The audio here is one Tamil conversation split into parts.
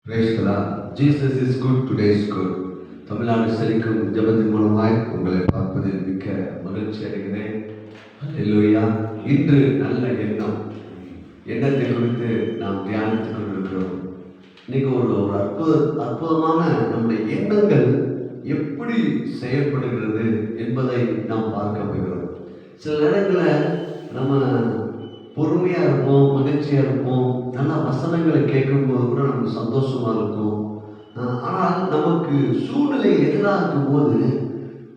Praise the Lord. Jesus is good, today is good. Tamil Nadu செழிக்கும் ஜெபத்தின் மூலமாய் உங்களை பார்ப்பதில் மிக்க மகிழ்ச்சி அடைகிறேன். அல்லேலூயா. இன்று நல்ல எண்ணத்தை குறித்து நாம் தியானித்துக் கொண்டிருக்கிறோம். இன்னைக்கு ஒரு அற்புதமான நம்முடைய எண்ணங்கள் எப்படி செயல்படுகிறது என்பதை நாம் பார்க்க போகிறோம். சில நேரங்களில் நம்ம பொறுமையாக இருப்போம், மகிழ்ச்சியாக இருப்போம், நல்ல வசனங்களை கேட்கும்போது கூட நமக்கு சந்தோஷமாக இருக்கும். ஆனால் நமக்கு சூழ்நிலை எதிராக இருக்கும்போது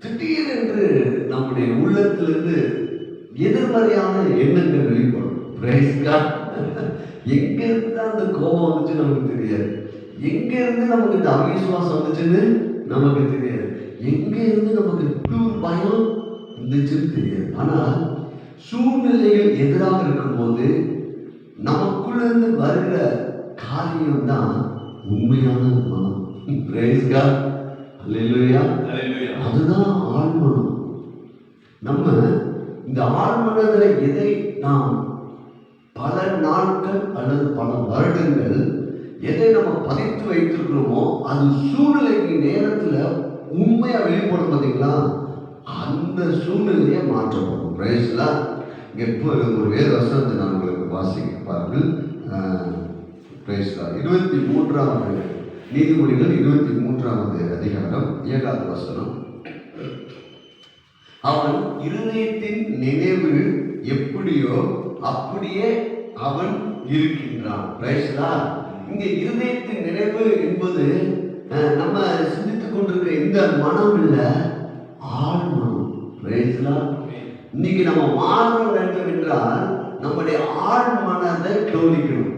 திடீரென்று நம்முடைய உள்ளத்திலிருந்து எதிர்மறையான எண்ணங்கள் வெளிப்படும். Praise god. எங்கேருந்து தான் அந்த கோபம் வந்துச்சு நமக்கு தெரியாது, எங்கேருந்து நமக்கு இந்த அவிசுவாசம் வந்துச்சுன்னு நமக்கு தெரியாது, எங்கேருந்து நமக்கு இப்படி பயம் இருந்துச்சுன்னு தெரியாது. ஆனால் சூழ்நிலைகள் எதிராக இருக்கும்போது நமக்குள்ளிருந்து வருகிற காரியம் தான் உண்மையான மனம். Praise God. அல்லேலூயா. அதுதான் ஆழ்மனம். நம்ம இந்த ஆழ்மனதில் எதை நாம் பல நாட்கள் அல்லது பல வருடங்கள் எதை நம்ம பதித்து வைத்திருக்கிறோமோ அது சூழ்நிலைக்கு நேரத்தில் உண்மையாக வெளிப்படும். பார்த்தீங்களா, அந்த சூழ்நிலையை மாற்றப்படும். பிரைஸ்லாம். இங்கே இப்போ ஒரு வேறு வசனத்தை நான் உங்களுக்கு வாசிப்பார்கள். பிரைஸ்லாம் 23வது நீதிமொழிகள் 23வது அதிகாரம் 7வது வசனம். அவன் இருதயத்தின் நினைவு எப்படியோ அப்படியே அவன் இருக்கின்றான். பிரைஸ்லாம். இங்கே இருதயத்தின் நினைவு என்பது நம்ம சிந்தித்துக் கொண்டிருக்கிற இந்த மனம் இல்லை, ஆழ்மனம். பிரைஸ்லாம். இன்னைக்கு நம்ம மாற வேண்டும் என்றால் நம்முடைய ஆழ்மனதை கவனிக்கணும்.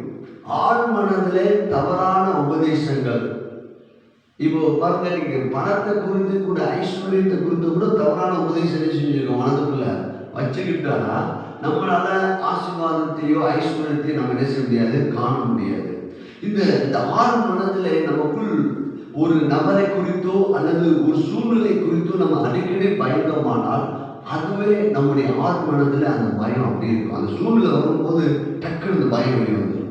ஆழ்மனதிலே தவறான உபதேசங்கள். இப்போ பாருங்க, நீங்க பணத்தை குறித்து கூட ஐஸ்வர்யத்தை குறித்து கூட தவறான உபதேசத்தை செஞ்சிருக்கோம். மனதுக்குள்ள வச்சுக்கிட்டா நம்மளால ஆசீர்வாதத்தையோ ஐஸ்வர்யத்தையோ நம்ம என்ன செய்ய முடியாது, காண முடியாது. இந்த ஆழ் மனதிலே நமக்குள் ஒரு நபரை குறித்தோ அல்லது ஒரு சூழ்நிலை குறித்தோ நம்ம அடிக்கடி பயந்தோமானால் அதுவே நம்முடைய ஆழ் மனதில் அந்த பயம் அப்படி இருக்கும். அந்த சூழ்நிலை வரும்போது டக்குன்னு அந்த பயம் வெளியே வந்துடும்.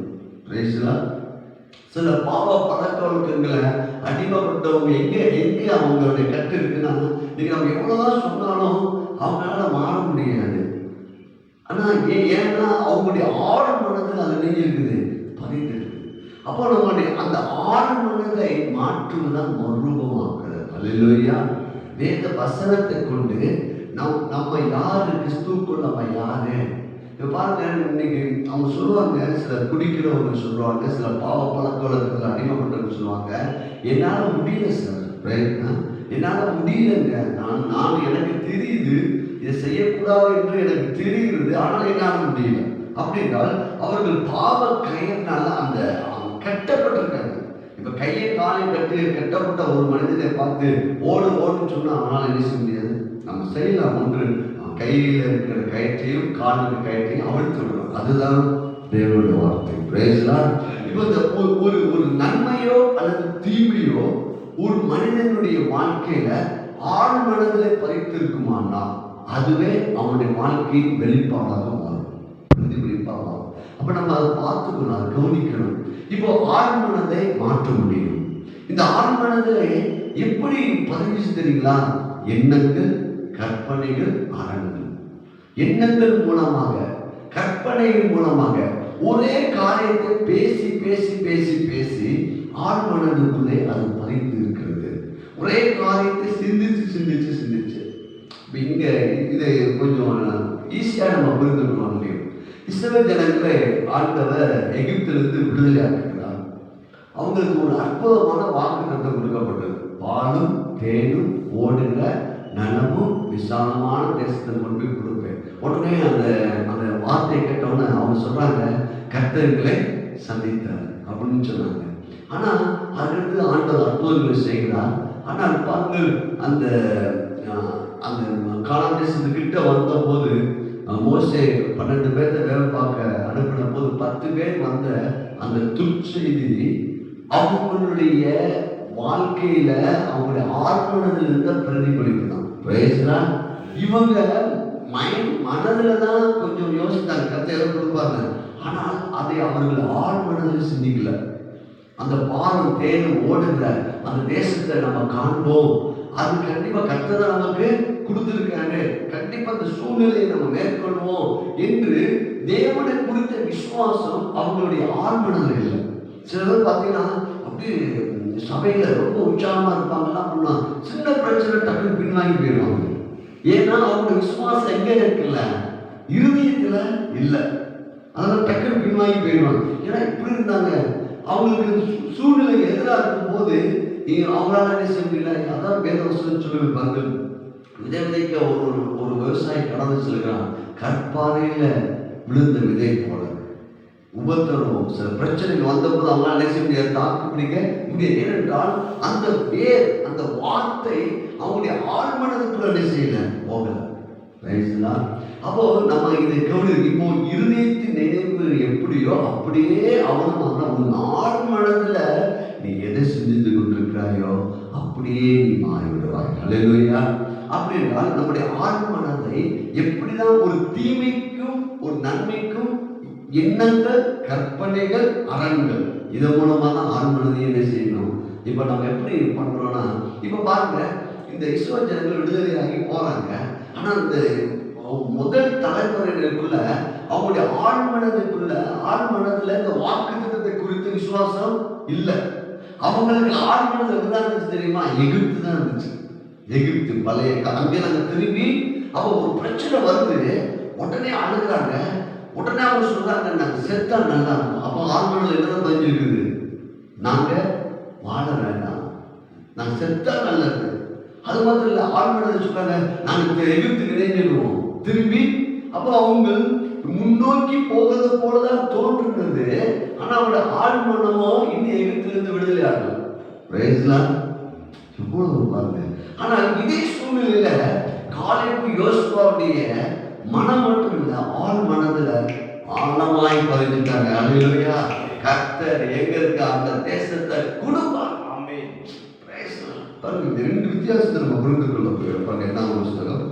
சில பாவ பழக்க வழக்கங்களை அடிமைப்பட்டவங்க எங்கே அவங்களுடைய கட்டு இருக்குன்னா, இன்னைக்கு நம்ம எவ்வளவுதான் சொன்னாலும் அவங்களால மாற முடியாது. ஆனா ஏன்னா அவங்களுடைய ஆழ் மனதில் அது நீங்க இருக்குது, பதிந்து இருக்குது. அப்போ நம்மளுடைய அந்த ஆழ் மனதை மாற்றுவதுதான் மறுரூபமாக்குறது. அல்லேலூயா. வேத வசனத்தை கொண்டு நம்ம யாரு, கிறிஸ்துவுக்குள் நம்ம யாரு. இப்போ பாருங்க, இன்னைக்கு அவங்க சொல்லுவாங்க, சில குடிக்கிறவங்க சொல்லுவாங்க, சில பாவ பழக்க வழக்கத்தில் அடிமைப்பட்டவங்க சொல்லுவாங்க, என்னால் முடியல சார், என்னால் முடியலங்க, நான் எனக்கு தெரியுது இதை செய்யக்கூடாது என்று எனக்கு தெரிகிறது, ஆனால் என்னால் முடியல. அப்படின்றால் அவர்கள் பாவ கயிறுனால அந்த கட்டப்பட்டிருக்காங்க. இப்போ கையை காலை கட்டப்பட்ட ஒரு மனிதனை பார்த்து ஓடுன்னு சொன்னால் அவனால் என்ன செய்ய முடியாது. நம்ம செய்யலாம், ஒன்று கையில் இருக்கிற கயிற்றையும் காலுக்கு கயிற்றையும் அவிழ்த்து விடுறோம். அதுதான் தேவனுடைய வார்த்தை. பிரைஸ்லாம். இப்போ இந்த ஒரு நன்மையோ அல்லது தீமையோ ஒரு மனிதனுடைய வாழ்க்கையில ஆழ் மனதில் பதித்திருக்குமானா அதுவே அவனுடைய வாழ்க்கையின் வெளிப்பாடாக மாறும், பிரதிபலிப்பாக மாறும். அப்ப நம்ம அதை பார்த்துக்கணும், அதை கவனிக்கணும். இப்போ ஆழ்மனதை மாற்ற முடியும். இந்த ஆழ்மனதிலே எப்படி பதிவு தெரியுங்களா? எண்ணங்கள், கற்பனைகள், அறங்கள். எண்ணங்கள் மூலமாக, கற்பனைகள் மூலமாக ஒரே காரியத்தை பேசி பேசி பேசி பேசி ஆழ்மனதுக்குள்ளே அது பதிந்து இருக்கிறது. ஒரே காரியத்தை சிந்திச்சு சிந்திச்சு சிந்திச்சு. இங்க இதை கொஞ்சம் ஈஸியா நம்ம புரிந்து கொள்ள முடியும். இஸ்ரவேல் ஜனங்களை ஆண்டவர் எகிப்திலிருந்து விடுதலை ஆக்குகிறார். அவங்களுக்கு ஒரு அற்புதமான வாக்கு தத்தம் கொடுக்கப்பட்டது. பாலும் தேனும் ஓடுங்க நனமும் விசாலமான தேசத்தை கொண்டு போய் கொடுப்பேன். உடனே அந்த வார்த்தையை கேட்டவுடனே அவங்க சொல்றாங்க, கர்த்தர்களை சந்தித்தார் அப்படின்னு சொன்னாங்க. ஆனால் அதுக்கு ஆண்டவர் அற்புதங்களை செய்கிறார். ஆனால் பாருங்கள், அந்த கானான் தேசத்துக்கிட்ட வந்த போது மோசே 12 பேர்த்த வேலை பார்க்க அனுப்பின போது 10 பேர் வந்த அந்த துர்ச்செய்தி அவங்களுடைய வாழ்க்கையில அவங்களுடைய ஆழ்மனதில் இருந்த பிரதிபலிப்பு தான். இவங்க மனதில் தான் கொஞ்சம் யோசித்தாங்க, கத்தை எதாவது கொடுப்பாங்க. ஆனால் அதை அவர்கள் ஆழ்மனதில் சிந்திக்கல. அந்த பாலும் தேனும் ஓடுகிற அந்த தேசத்தை நம்ம காண்போம். அது கண்டிப்பா கர்த்தர் நமக்கு கொடுத்திருக்காரு. கண்டிப்பா அந்த சூழ்நிலையை நம்ம மேற்கொள்வோம் என்று தேவனை குறித்த விசுவாசம் அவங்களுடைய ஆழ்மனதில் இல்லை. சிலர் பார்த்தீங்கன்னா அப்படியே சபையில ரொம்ப உற்சாகமா இருப்பாங்கலாம் பண்ணுவாங்க. சின்ன பிரச்சனை டக்குன்னு பின்வாங்கி போயிடுவாங்க. ஏன்னா அவங்களோட விசுவாசம் எங்க இருக்குல்ல, இருதயத்துல இல்லை. அதனால டக்குன்னு பின்வாங்கி போயிடுவாங்க. ஏன்னா இப்படி இருந்தாங்க. அவங்களுக்கு சூழ்நிலை எதிராக இருக்கும் போது அவங்களால என்ன செய்ய முடியல. அதான் வேதவசனம் சொல்லி பாருங்கள், விதை விதைக்க ஒரு விவசாயி கடந்து செல்கிறான். கற்பாறையில விழுந்த விதை போல உபத்திரவம் சில பிரச்சனைகள் வந்தபோது அவங்களால என்ன செய்ய முடியாது, தாக்கு பிடிக்க முடியாது. ஏனென்றால் அந்த பேர் அந்த வார்த்தை அவங்களுடைய ஆழ்மனதுக்குள்ள என்ன செய்யல, போகல. அப்போ நம்ம இதை கவனி, இப்போ இருதயத்தின் நினைவு எப்படியோ அப்படியே அவனும் உன் ஆழ்மனதுல நீ எதை சிந்தித்து கொண்டிருக்கிறாயோ அப்படியே நீ மாறிவிடுவாய். அல்லேலூயா. அப்படி என்றால் நம்முடைய ஆழ்மனதை எப்படிதான் ஒரு தீமைக்கும் ஒரு நன்மைக்கும் எண்ணங்கள், கற்பனைகள், அரண்கள், இதன் மூலமா தான் ஆழ்மனதை என்ன செய்யணும். இப்ப நம்ம எப்படி பண்றோம்னா, இப்ப பாருங்க, இந்த இஸ்ரவேல் ஜனங்கள் விடுதலையாகி போறாங்க. ஆனா இந்த முதல் தலைமுறைகளுக்குள்ள அவங்களுடைய ஆழ்மனதுல இந்த வாக்கு திட்டத்தை குறித்த விசுவாசம் இல்லை. அவங்களுக்கு ஆழ்மனது எதுதான் இருந்துச்சு தெரியுமா? எகிப்து தான் இருந்துச்சு. எகிப்து பழைய அங்கே நாங்க திரும்பி அப்போ ஒரு பிரச்சனை வருது, உடனே அழுகிறாங்க. உடனே அவங்க சொல்றாங்க, நாங்க செத்தா நல்லா இருக்கும். அப்போ ஆழ்மனது என்னதான் பதிஞ்சிருக்குது, நாங்க வாழ வேண்டாம், நாங்க செத்தா நல்லது. அது மாத்திரம் இல்லை, ஆழ்மனது சொல்றாங்க, நாங்க எகிப்துக்கு இணைஞ்சிடுவோம் திரும்பி. அப்போ அவங்க முன்னோக்கி போகிறது போலதான் தோன்றுனது. ஆனா அவங்களோட ஆழ்மனமோ இன்னும் எகிப்திலிருந்து விடுதலை ஆகும். பாருங்க. ஆனால் இதே சூழ்நிலையில காலேபு யோசுவாவுடைய மனம் மட்டும் இல்லை, ஆழ் மனதுல ஆழமாய் பதிஞ்சிட்டாங்க. அல்லேலூயா. கர்த்தர் எங்களுக்கு அந்த தேசத்தை கொடுப்பார். ஆமென். பாருங்க, இந்த ரெண்டு வித்தியாசத்தை நம்ம புரிந்து கொள்ள பாருங்க. என்ன புஸ்தகம்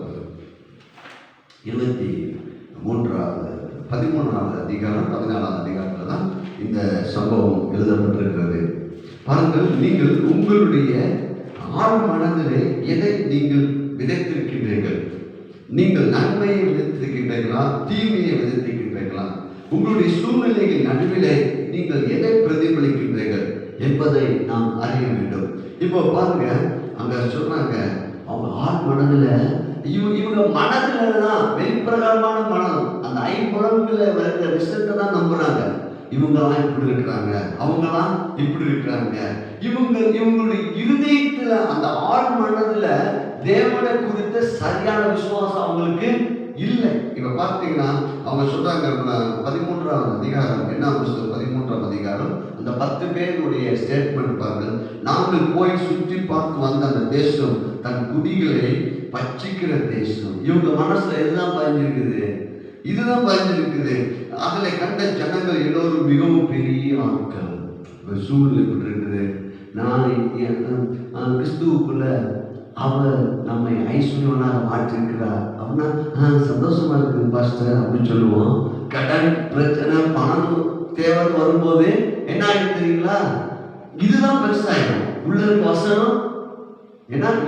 13வது அதிகாரம் 14வது அதிகாரத்துல தான் இந்த சம்பவம் எழுதப்பட்டிருக்கிறது. பாருங்கள், நீங்கள் உங்களுடைய ஆழ் மனதிலே எதை நீங்கள் விதைத்திருக்கின்றீர்கள்? நீங்கள் நன்மையை விதைத்திருக்கின்றீர்களா, தீமையை விதைத்திருக்கின்றீர்களா? உங்களுடைய சூழ்நிலையின் நடுவிலே நீங்கள் எதை பிரதிபலிக்கின்றீர்கள் என்பதை நாம் அறிய வேண்டும். இப்போ பாருங்க, அங்க சொல்றாங்க, அவங்க ஆழ் மனதுல இவங்க மனதுல தான் வெளிப்பிரகாரமான மனம், அந்த ஐம்புலன்களை வருகிற விஷயத்தை தான் நம்புறாங்க. இவங்கெல்லாம் இப்படி இருக்கிறாங்க, அவங்கெல்லாம் இப்படி இருக்கிறாங்க. இவங்களுடைய இருதயத்துல அந்த ஆழ் மனதுல தேவனை குறித்த சரியான விசுவாசம் அவங்களுக்கு இல்லை. இப்ப பார்த்தீங்கன்னா அவங்க சொல்றாங்க 13வது அதிகாரம், என்ன புஸ்தகம் 13ஆம் அதிகாரம், அந்த 10 பேருடைய ஸ்டேட்மெண்ட் பாருங்கள். நாங்கள் போய் சுற்றி பார்த்து வந்த அந்த தேசம் தன் குடிகளை பச்சிக்கிற தேசம். இவங்க மனசுல எதுதான் பதிஞ்சிருக்குது, இதுதான் பதிஞ்சிருக்குது. அதுல கண்ட ஜனங்கள் எல்லோரும் மிகவும் பெரிய ஆட்கள். சூழ்நிலை இருக்குது. நான் கிறிஸ்துவுக்குள்ள அவர் நம்மை ஐஸ்வர்யவனாக மாற்றிருக்கிறார் அப்படின்னா சந்தோஷமா இருக்குது பாஸ்டர் அப்படின்னு சொல்லுவோம். கடன் பிரச்சனை பணம் தேவை வரும்போது என்ன ஆகிடும் தெரியுங்களா? இதுதான் பெருசாயிடும் உள்ள வசனம்.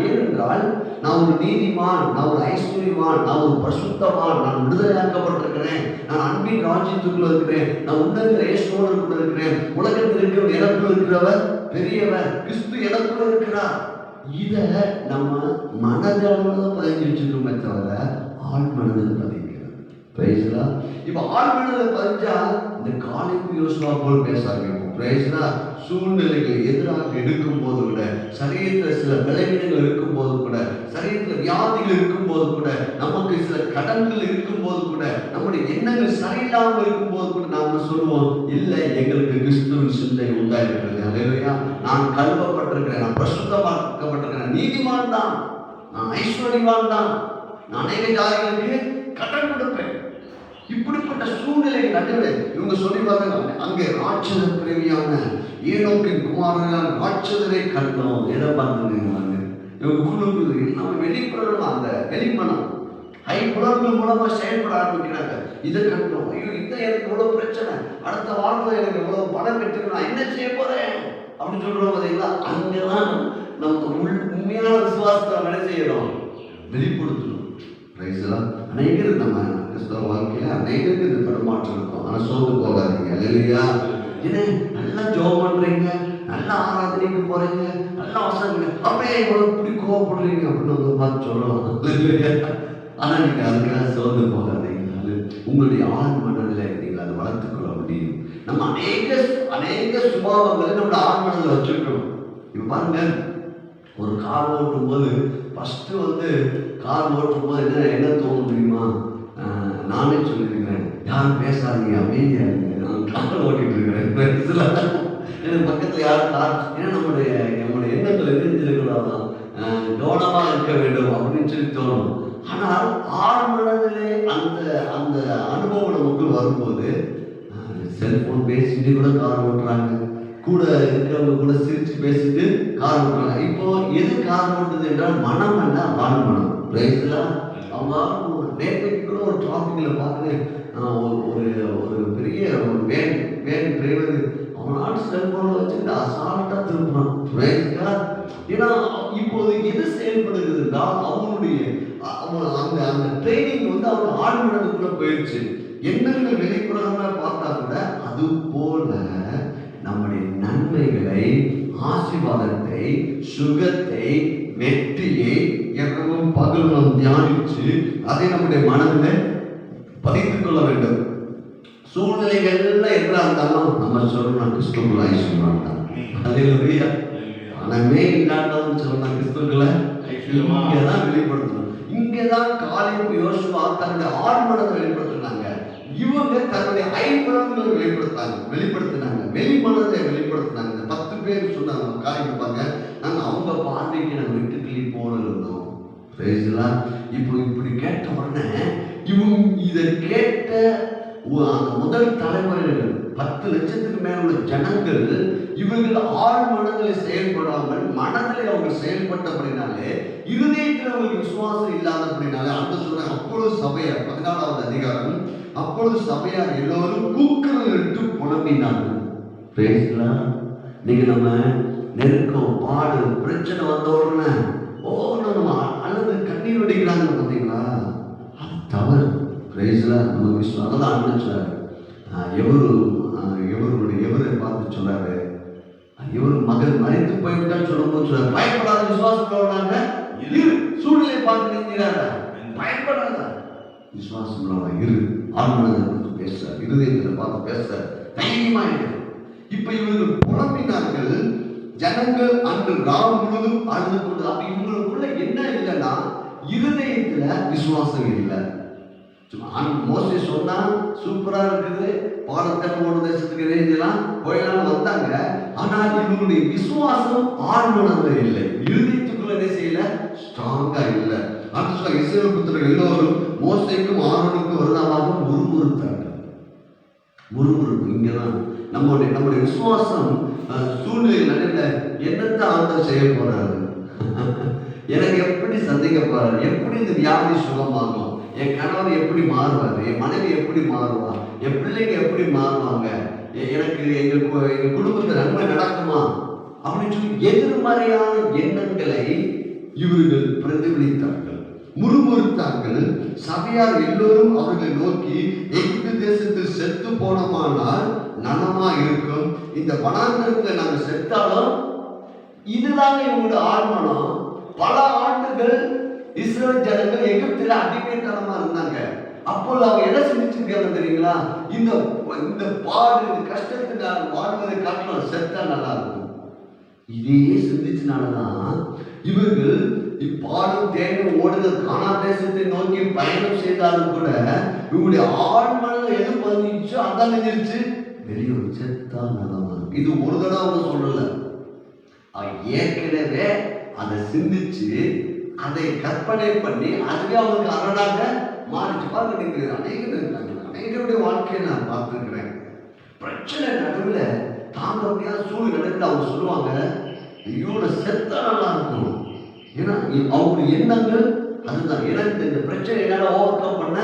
ஏனென்றால் நான் ஒரு நீதிமான், நான் ஒரு ஐஸ்வர்யவான், நான் ஒரு பரிசுத்தவான், நான் விடுதலையாக்கப்பட்டிருக்கிறேன், நான் அன்பின் ராஜ்யத்துக்குள்ள இருக்கிறேன், நான் உன்னத இயேசுவோடு இருக்கிறேன், உலகத்தில் இருக்கிற எனக்குள்ள இருக்கிறவர் பெரியவர், கிறிஸ்து எனக்குள்ள இருக்கிறார். இத நம்ம மனதளவுல பதிஞ்சு வச்சுக்கோமே தவிர ஆழ் மனதில் பதிக்கிறது. பிரைஸ்லா. இப்ப ஆழ் மனதில் பதிஞ்சா இந்த காலேபு யோசுவா போல் பேச ஆரம்பிப்போம். பிரைஸ்லா. சூழ்நிலைகள் எதிராக எடுக்கும் போது கூட, சரீரத்தில் சில விளைவினங்கள் இருக்கும் போது கூட, சரீரத்தில் வியாதிகள் இருக்கும் போது கூட, நமக்கு சில கடன்கள் இருக்கும் போது கூட, நம்முடைய எண்ணங்கள் சரியில்லாமல் இருக்கும் போது கூட நாம சொல்லுவோம், இல்லை எங்களுக்கு கிறிஸ்துவின் சிந்தை உண்டாயிருக்கிறது. அல்லேலூயா. நான் கழுவப்பட்டிருக்கிறேன், நான் பரிசுத்தமாக்கப்பட்டிருக்கிறேன், நீதிமான் தான், நான் ஐஸ்வர்யவான் தான், நான் அநேக ஜாதிகளுக்கு கடன் கொடுப்பேன். இப்படிப்பட்ட சூழ்நிலை நடுவில் இவங்க சொல்லி பார்த்தாங்க, அங்கே ராட்சத பிறவியான ஏனோக்கின் குமாரனால் ராட்சதரை கண்டோம். எதை பார்த்துருங்க இவங்க குழுக்குது. நம்ம வெளிப்புறம் அந்த வெளிமனம் ஐம்புலன்கள் மூலமா செயல்பட ஆரம்பிக்கிறாங்க. இதை கட்டணும், ஐயோ இந்த எனக்கு இவ்வளவு பிரச்சனை, அடுத்த வாரத்தில் எனக்கு இவ்வளவு பணம் கட்டுக்கணும், நான் என்ன செய்ய போறேன் அப்படின்னு சொல்றோம் பார்த்தீங்களா? அங்கெல்லாம் நம்ம உண்மையான விசுவாசத்தை என்ன செய்யறோம்? வெளிப்படுத்தணும். அநேகர் நம்ம கிறிஸ்தவ வாழ்க்கையில அநேகருக்கு இந்த தடுமாற்றம் இருக்கும். ஆனால் சோர்ந்து போகாதீங்க. இல்லையா? ஏன்னா நல்லா ஜோம் பண்றீங்க, நல்லா ஆராதனைக்கு போறீங்க, நல்லா வசங்க, அப்படியே இப்படி கோவப்படுறீங்க அப்படின்னு வந்து பார்த்து சொல்லலாம். ஆனா நீங்க அதுக்காக சோர்ந்து போகாதீங்க. உங்களுடைய ஆண் மனதில் நீங்கள் அதை வளர்த்துக்கொள்ள முடியும். நம்ம அநேக சுபாவங்களை நம்மளோட ஆண் மனதில் வச்சுக்கணும். இப்ப பாருங்க, ஒரு கார் ஓட்டும் போது ஃபர்ஸ்ட் வந்து கார் ஓட்டும் போது என்ன தோணும் தெரியுமா? நானே சொல்லியிருக்கிறேன், யாரும் பேசாதீங்க, அமைதியா இருங்க, நான் கார் ஓட்டிட்டு இருக்கிறேன். எனக்கு பக்கத்தில் யாரும் கார், ஏன்னா நம்முடைய எண்ணங்கள் எதிர்த்திருக்கிறதான் கவனமாக இருக்க வேண்டும் அப்படின்னு சொல்லி தோணும். ஆனால் ஆறு மனதிலே அந்த அந்த அனுபவம் நமக்கு வரும்போது செல்போன் பேசிட்டு கூட கார் ஓட்டுறாங்க, கூட இருக்கிறவங்க கூட சிரிச்சு பேசிட்டு கார் ஓட்டுறாங்க. இப்போ எது கார் ஓட்டுது என்றால் மனம் என்ன? ஆண் மனம். அவங்க நேற்றைக்கு கூட ஒரு டிராஃபிக்ல பார்க்குறேன், ஒரு பெரிய ஒரு வேன் டிரைவர் அவனால செல்போனை வச்சுக்கிட்டு அசால்ட்டா திரும்புறான். ஏன்னா இப்போது எது செயல்படுகிறது என்றால் அவனுடைய அந்த ட்ரைனிங் வந்து அவன் ஆழ்மனதுக்குள்ள போயிடுச்சு. எண்ணங்கள் வெளிப்புறமா பார்த்தா கூட அது போல நம்முடைய நன்மைகளை, ஆசீர்வாதத்தை, சுகத்தை, வெற்றியை எப்பவும் பகலும் தியானிச்சு அதை நம்முடைய மனதில் பதித்துக் கொள்ள வேண்டும். சூழ்நிலைகள்ல எதிரா இருந்தாலும் நம்ம சொல்லணும் கிறிஸ்துக்குள்ளாய் சொல்லணும். அல்லேலூயா. பணமே இல்லாட்டாலும் சொல்லணும் கிறிஸ்துக்குள்ள. இங்கதான் வெளிப்படுத்தணும். இங்கதான் காலேப் யோசுவா தன்னுடைய ஆழ்மனதை வெளிப்படுத்தினாங்க. இவங்க தன்னுடைய ஐம்புலன்களை வெளிப்படுத்தினாங்க, வெளிமனதை வெளிப்படுத்தினாங்க. 10 பேர் சொன்னாங்க காரிப்பாங்க, நாங்க அவங்க பார்வைக்கு நாங்கள் வீட்டுக்குள்ளே போல இருந்தோம். இப்போ இப்படி கேட்ட உடனே இவங்க இதை கேட்ட அந்த முதல் தலைமுறைகள் 10 லட்சத்துக்கு மேல உள்ள ஜனங்கள் இவர்கள் ஆழ் மனதில் செயல்படாமல் மனதில் அவங்க செயல்பட்டபடினாலே, இருதயத்தில் அவங்களுக்கு விசுவாசம் இல்லாதபடினாலே அந்த சொல்ற அப்பொழுது சபையார் 14வது அதிகாரம், அப்பொழுது சபையார் எல்லோரும் கூக்குரலிட்டு புலம்பினார்கள். நீங்க நம்ம நெருக்கம், பாடு, பிரச்சனை வந்த உடனே நம்ம அல்லது கண்ணீர் வடிக்கிறாங்க பார்த்தீங்களா? அது தவறு. நம்ம விசுவாசம் தான் அனுப்பிச்சாரு. எவரை பார்த்து சொன்னாரு, இவர் மகள் மறைத்து போய்விட்டான்னு சொல்லும்போது சொல்றாரு, பயப்படாத விசுவாசம் சூழ்நிலை பார்த்து நிற்கிறாரா? பயப்படாத விசுவாசம் இரு. ஆன்மனதை பேசுறார், இருதயத்தை பார்த்து பேசுறார், தைரியமா இரு. இப்ப இவர்கள் புலம்பினார்கள். ஜனங்கள் அன்று நாள் முழுவதும் அழுது கொண்டு, அப்ப இவங்களுக்குள்ள என்ன இல்லைன்னா இருதயத்துல விசுவாசம் இல்லை. மோசே சொன்னா சூப்பரா இருக்குது, பாலத்தனோட தேசத்துக்கு ரேஞ்செல்லாம் போயெல்லாம் வந்தாங்க. ஆனால் இவங்களுடைய விசுவாசம் ஆழ்மனதில் இல்லை, இருதயத்துக்குள்ள என்ன செய்யல, ஸ்ட்ராங்கா இல்லை. அடுத்த இஸ்ரவேல் புத்திரர்கள் எல்லோரும் மோசேக்கும் ஆரோனுக்கும் விரோதமாக முறுமுறுத்தார்கள். முறுமுறுப்பு இங்கதான் நம்முடைய விசுவாசம் சூழ்நிலை நடுவில் என்னத்தை ஆண்டவர் செய்ய போறாரு, எனக்கு எப்படி சந்திக்க போறாரு, எப்படி இந்த வியாதி சுகமாகும், என் கணவர் எப்படி மாறுவார், என் மனைவி எப்படி மாறுவா, என் பிள்ளைங்க எப்படி மாறுவாங்க, எனக்கு எங்க குடும்பத்தில் நன்மை நடக்குமா அப்படின்னு சொல்லி எதிர்மறையான எண்ணங்களை இவர்கள் பிரதிபலித்தார்கள், முறுமுறுத்தார்கள். சபையார் எல்லோரும் அவர்களை நோக்கி, எகிப்து தேசத்தில் செத்து போனோமானால் நலமா இருக்கும், இந்த வனாந்தரத்தில் நாங்கள் செத்தாலும் இதுதாங்க இவங்களுடைய ஆழ்மனம். பல ஆண்டுகள் இஸ்ரவேல் ஜனங்கள் எகிப்தில் அடிமைத்தனமா இருந்தாங்க. அப்போது அவங்க என்ன சிந்திச்சிருக்காங்க தெரியுங்களா? இந்த பாடு, இந்த கஷ்டத்தினால் வாழ்வதை காட்டிலும் செத்தா நல்லா இருக்கும். இதையே சிந்திச்சனாலதான் இவர்கள் இப்பாடும் தேனும் ஓடுகிற கானா தேசத்தை நோக்கி பயணம் செய்தாலும் கூட இவங்களுடைய ஆழ்மனதில் எது பதிஞ்சிச்சோ அதான் நினைச்சு வெளியே செத்தா நல்லா. இது ஒரு தடவை சொல்லல, ஏற்கனவே அதை சிந்திச்சு அதை கற்பனை பண்ணி அதுவே அவங்களுக்கு அரணாக மாறிச்சு. பாருங்க, நீங்க அநேகர் இருக்காங்க, அநேகருடைய வாழ்க்கையை நான் பார்த்துருக்கிறேன். பிரச்சனை நடுவில் தாங்க முடியாத சூழ்நிலை நடுவில் அவங்க சொல்லுவாங்க, ஐயோ செத்தா நல்லா இருக்கும். ஏன்னா அவங்களுடைய எண்ணங்கள் அதுதான் எனக்கு இந்த பிரச்சனை என்னால ஓவர் கம் பண்ண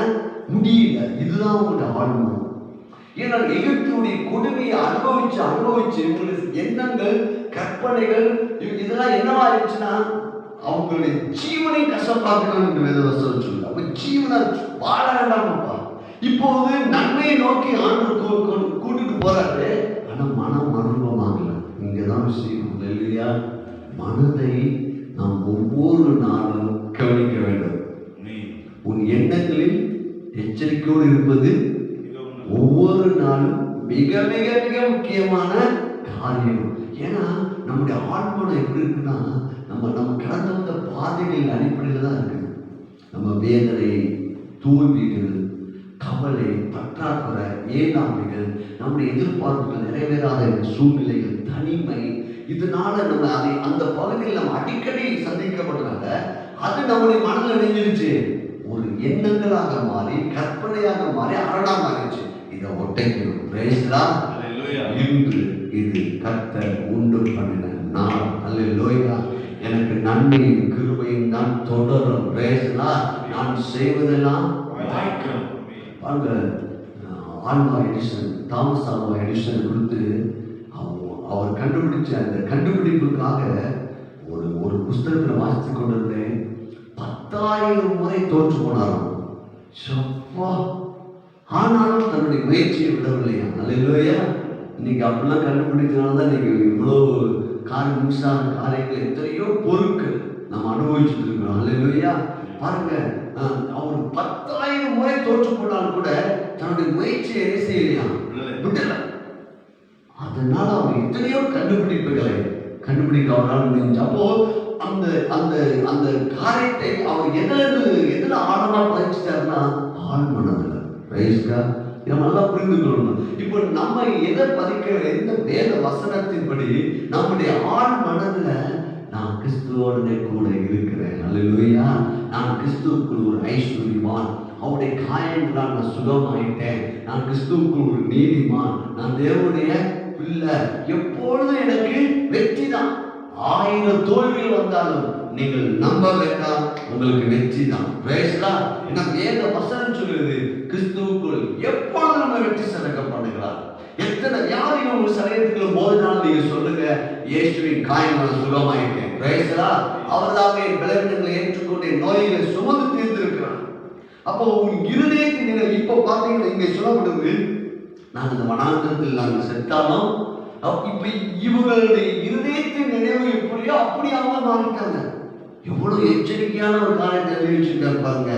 முடியல. இதுதான் உங்களுடைய ஆழ்மனம். ஏன்னா எகிப்தினுடைய கொடுமையை அனுபவிச்சு உங்களுக்கு எண்ணங்கள், கற்பனைகள் இதெல்லாம் என்னவா இருந்துச்சுன்னா அவங்களுடைய ஜீவனை கஷ்டப்பாக்கணும் என்று வேதவசனம் சொல்லுங்க. அப்ப ஜீவனை வாழ வேண்டாமப்பா. இப்போது நன்மையை நோக்கி ஆண்டவர் கூட்டிட்டு போறாரு. ஆனா மனம் அனுபவமாகல. இங்கதான் விஷயம் இல்லையா? மனதை நாம் ஒவ்வொரு நாளும் கவனிக்க வேண்டும். உன் எண்ணங்களில் எச்சரிக்கையோடு இருப்பது ஒவ்வொரு நாளும் மிக மிக மிக முக்கியமான காரியம். ஏன்னா நம்முடைய ஆழ்மனம் எப்படி இருக்குன்னா நம்ம கடந்து வந்த பாதைகளின் அடிப்படையில் தான் இருக்கு. நம்ம வேதனை, தோல்விகள், கவலை, பற்றாக்குறை, ஏழாமைகள், நம்முடைய எதிர்பார்ப்புகள் நிறைவேறாத சூழ்நிலைகள், தனிமை, இதனால நம்ம அதை அந்த பகுதியில் நம்ம அடிக்கடி சந்திக்கப்படுறாங்க. அது நம்முடைய மனதில் இணைஞ்சிருச்சு, ஒரு எண்ணங்களாக மாறி, கற்பனையாக மாறி, அரணா மாறிடுச்சு. இதை ஒட்டைக்கணும். இன்று இது கர்த்தர் உண்டு பண்ணின நாள். அல்லேலூயா. எனக்கு நன்மையும் கிருபையும் தான் தொடரும். நான் செய்வதெல்லாம் பாருங்க. Alva Edison, Thomas Alva Edison கொடுத்து அவர் கண்டுபிடிச்ச அந்த கண்டுபிடிப்புக்காக ஒரு புஸ்தகத்தில் வாசித்து கொண்டிருந்தேன். 10,000 முறை தோற்று போனாராம். ஆனாலும் தன்னுடைய முயற்சியை விடவில்லையா? அல்லேலூயா. இன்னைக்கு அப்படிலாம் கண்டுபிடிச்சனால தான் நீங்க இவ்வளோ மின்சார காரியங்கள், எத்தனையோ பொருட்கள் நம்ம அனுபவிச்சுட்டு இருக்கிறோம். அல்லேலூயா. பாருங்க, அவர் 10,000 முறை தோற்று போனாலும் கூட தன்னுடைய முயற்சியை என்ன செய்யலையா? விடல. அதனால அவர் எத்தனையோ கண்டுபிடிப்புகளை கண்டுபிடிக்க அவரால் முடிஞ்சு. அப்போ அந்த அந்த அந்த காரியத்தை அவர் எதுல ஆழமா பதிச்சுட்டாருன்னா ஆழ்மனதுல. நம்ம நல்லா புரிந்து கொள்ளணும். இப்போ நம்ம எதை பதிக்க, எந்த வேத வசனத்தின்படி நம்முடைய ஆழ் மனதுல நான் கிறிஸ்துவோடனே கூட இருக்கிறேன். அல்லேலூயா. நான் கிறிஸ்துவுக்குள் ஒரு ஐஸ்வர்யவான், அவருடைய காயங்களால் நான் சுகமாயிட்டேன், நான் கிறிஸ்துவுக்குள் ஒரு நீதிமான், நான் தேவனுடைய பிள்ளை, எப்பொழுதும் எனக்கு வெற்றி தான். 1000 தோல்விகள் வந்தாலும் நீங்கள் நம்ப வேண்டாம், உங்களுக்கு வெற்றி தான். ஏன்னா வேத வசனம் சொல்லுது, கிறிஸ்துவுக்குள் எப்பொழுது நம்ம வெற்றி சிறக்க பண்ணுகிறார். எத்தனை யாரையும் உங்க சரீரத்துக்குள்ள போதினாலும் நீங்க சொல்லுங்க, இயேசுவின் காயங்களால் சுகமாயிட்டேன். அவர் தாமே பலவீனங்களை ஏற்றுக்கொண்டு நோய்களை சுமந்து தீர்த்திருக்கிறார். அப்போ உங்க இருதயத்தை நீங்கள் இப்ப பாத்தீங்கன்னா இங்க சொல்லப்படுது, நான் இந்த வனாந்தரத்தில் நாங்கள் செத்தாலும் இப்ப இவங்களுடைய இருதயத்தின் நினைவு எப்படியோ அப்படி அவங்க மாறிட்டாங்க. எவ்வளவு எச்சரிக்கையான ஒரு காரியத்தை தெரிவிச்சுட்டு பாருங்க.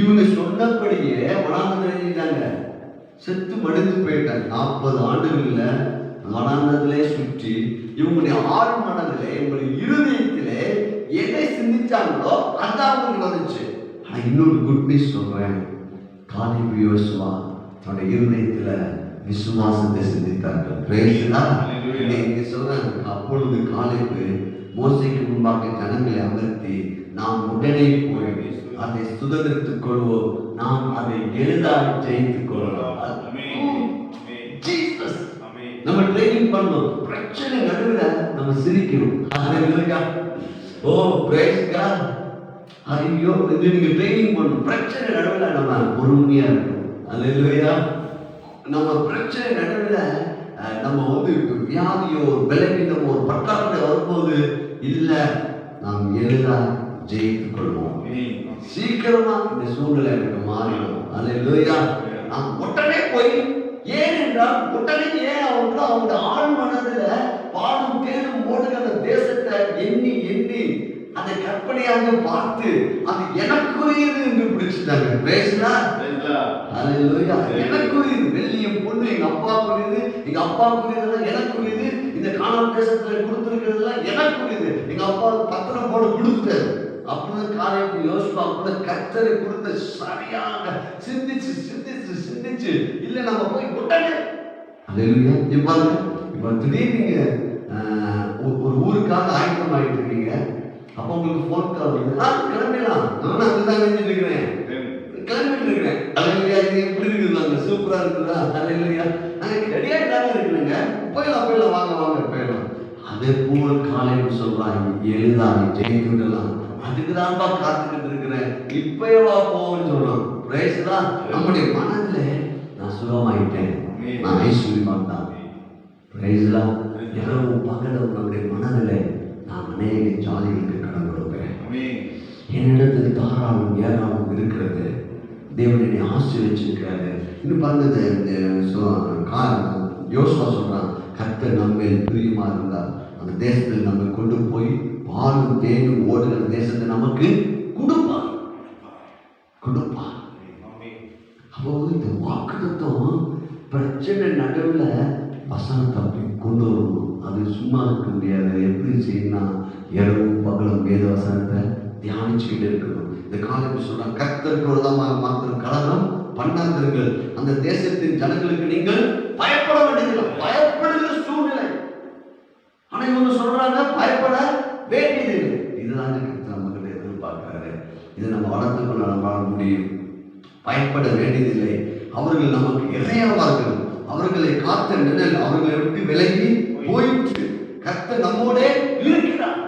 இவங்க சொன்னபடியே வனாந்தரம் எழுதிட்டாங்க, செத்து மடிந்து போயிட்டாங்க. 40 ஆண்டுகள்ல வனாந்தரத்திலே சுற்றி இவங்களுடைய ஆழ் மனதிலே, இவங்களுடைய இருதயத்திலே எதை சிந்திச்சாங்களோ அதான் அவங்களுக்கு வந்துச்சு. ஆனா இன்னொரு குட் நியூஸ் சொல்றேன். காலேப் யோசுவா தன்னுடைய இருதயத்துல விசுவாசத்தை சிந்தித்தார்கள். இங்க சொல்றாங்க, அப்பொழுது காலேப் மோசேக்கு முன்பாக ஜனங்களை அமர்த்தி, நாம் உடனே போய் அதை சுதந்திரத்துக் கொள்வோம், நாம் அதை எளிதாக ஜெயித்துக் கொள்ளலாம். நம்ம ட்ரைனிங் பண்ணணும். பிரச்சனை நடுவில் நம்ம சிரிக்கணும். ஓ பிரைஸ் காட். ஐயோ, நீங்க ட்ரைனிங் பண்ணணும். பிரச்சனை நடுவில் நம்ம பொறுமையா இருக்கணும். அல்லேலூயா. நம்ம பிரச்சனை நடுவில் நம்ம வியாதியோ, பலவீனமோ, ஒரு பற்றாக்குறை வரும்போது இல்ல, நாம் எளிதாக ஜெயித்துக் கொள்வோம். சீக்கிரமா இந்த சூழ்நிலை எனக்கு மாறிடும். அல்லேலூயா. நாம் உடனே போய், ஏனென்றால் உடனே அவங்க ஆழ் மனதுல பாடும் தேடும் ஓடுகிற அந்த தேசத்தை எண்ணி எண்ணி அதை கற்பனையாக பார்த்து அது எனக்குரியது என்று பிடிச்சிட்டாங்க. எனக்குரியது, வெள்ளியும் பொண்ணு எங்க அப்பாக்குரியது, எங்க அப்பாக்குரியதெல்லாம் எனக்குரியது, இந்த காணாம தேசத்துல கொடுத்திருக்கிறதெல்லாம் எனக்குரியது, எங்க அப்பா பத்திரம் போட கொடுத்துட்டாரு அப்படின்னு காலேப் யோசுவா கூட கர்த்தரை கொடுத்த சரியாக சிந்திச்சு சிந்திச்சு சிந்திச்சு இல்ல நம்ம போய் உடனே. அல்லேலூயா. இப்ப திடீர்னு நீங்க ஒரு ஊருக்காக ஆயத்தம் ஆகிட்டு இருக்கீங்க. அப்போ உங்களுக்கு போன் கால் வருது, கிளம்பிடலாம், நானும் அங்கதான் நினைச்சிட்டு இருக்கிறேன், கிளம்பிட்டு இருக்கிறேன். அல்லேலூயா. இது எப்படி இருக்குது? அங்க சூப்பரா இருக்குதா? அல்லேலூயா. நாங்க ரெடியா இல்லாம இருக்குங்க, போயிடலாம் போயிடலாம், வாங்க வாங்க போயிடலாம். அதே போல் காலேப் சொல்றாங்க, எளிதாக ஜெயித்து விடலாம். அதுக்கு தான்ப்பா காத்துக்கிட்டு இருக்கிறேன், இப்பயே வா போன்னு சொல்றோம். பிரைஸ் தான். நம்முடைய மனதில் நான் சுகமாயிட்டேன், நான் ஐஸ்வர்யமான் தான். பிரைஸ் தான். இரவும் பகலும் நம்முடைய மனதில் நான் அநேக ஜாதிகளுக்கு கடன் கொடுப்பேன். என்னிடத்தில் தாராளம் ஏராளம் இருக்கிறது. தேவன் என்னை ஆசீர்வதிச்சிருக்கிறாரு. இன்னும் பாருங்க, யோசுவா சொல்றான், கர்த்தர் நம்மேல் பிரியமா இருந்தால் அந்த தேசத்தில் நம்ம கொண்டு போய் பாலும் தேனும் ஓடுகிற தேசத்தை நமக்கு கொடுப்பார். அப்போ இந்த வாக்குத்தத்தம் பிரச்சனை நடுவில் வசனத்தை அப்படி கொண்டு வரணும். அது சும்மா இருக்க முடியாது. எப்படி செய்யணும்? இரவும் பகலும் வேத வசனத்தை தியானிச்சுக்கிட்டு இருக்கணும். இந்த காலத்தில் சொல்றாங்க, கர்த்தருக்கு விரோதமாக மாத்திரம் கலகம் பண்ணாதிருங்கள், அந்த தேசத்தின் ஜனங்களுக்கு நீங்கள் பயப்பட வேண்டியதில்லை. பயப்படுகிற சூழ்நிலை. ஆனா இவங்க சொல்றாங்க பயப்பட வேண்டியதில்லை. இதுதான் கர்த்தர் நம்மகிட்ட எதிர்பார்க்கிறாரு. இதை நம்ம வளர்த்துக்கொள்ள நம்மளால முடியும். பயப்பட வேண்டியதில்லை. அவர்கள் நமக்கு இறையாவார்கள். அவர்களை காத்த நிழல் அவர்களை விட்டு விலகி போயிற்று. கர்த்தர் நம்மோடே இருக்கிறார்.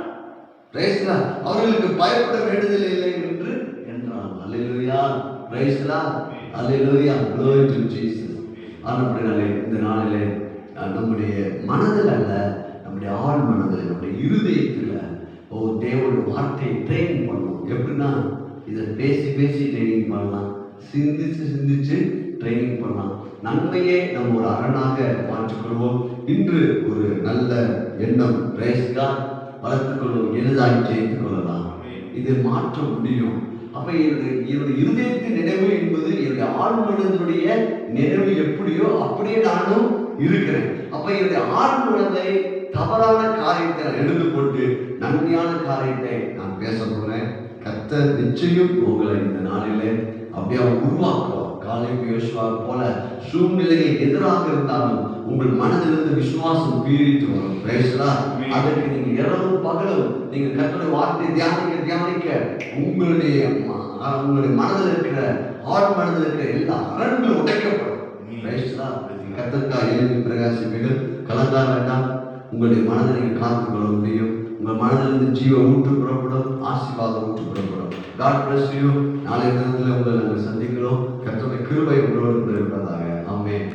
அவர்களுக்கு பயப்பட வேண்டியதில்லை என்று என்றான். Hallelujah, praise the Lord, hallelujah, glory to Jesus. ஆனபடினாலே இந்த நாளிலே நம்முடைய மனதில் அல்ல, நம்முடைய ஆழ் மனதில், நம்முடைய இருதயத்தில் தேவனுடைய வார்த்தையை ட்ரைனிங் பண்ணணும். எப்படின்னா, இதை பேசி ட்ரைனிங் பண்ணலாம், சிந்திச்சு ட்ரைனிங் பண்ணலாம். நன்மையே நம்ம ஒரு அரணாக மாற்றிக்கொள்வோம். இன்று ஒரு நல்ல எண்ணம் வளர்த்துக்கொள்வோம், எளிதாக ஜெயித்துக் கொள்ளலாம். இதை மாற்ற முடியும். அப்ப என்னுடைய இருதயத்தின் நினைவு என்பது என்னுடைய ஆழ்மனதுடைய நினைவு எப்படியோ அப்படியே நானும் இருக்கிறேன். அப்ப என்னுடைய ஆழ்மனதை தவறான காரியத்தை நான் எடுத்து கொண்டு நன்மையான காரியத்தை நான் பேச போறேன். கர்த்தர் நிச்சயம் உங்களை இந்த நாளிலே அப்படியே உருவாக்குவார். காலேப் யோசுவா போல சூழ்நிலைகள் எதிராக இருந்தாலும் உங்கள் மனதிலிருந்து விசுவாசம் பீரிட்டு வரும். அதற்கு நீங்க இரவும் பகலும் நீங்க கர்த்தருடைய வார்த்தையை தியானிக்க உங்களுடைய மனதில் இருக்கிற ஆழ் மனதில் இருக்கிற எல்லா அரண்களும் உடைக்கப்படும். கர்த்தருக்காக எழுதி பிரகாசிப்பீர்கள். கலந்தா வேண்டாம். உங்களுடைய மனதை நீங்கள் காத்துக்கொள்ள முடியும். உங்கள் மனதிலிருந்து ஜீவ ஊற்று புறப்படும், ஆசீர்வாதம் ஊற்று புறப்படும். God bless you. நாளைய தினத்தில் உங்களை நாங்கள் சந்திக்கிறோம். கர்த்தருடைய கிருபை உங்களோடு இருப்பதாக. ஆமென்.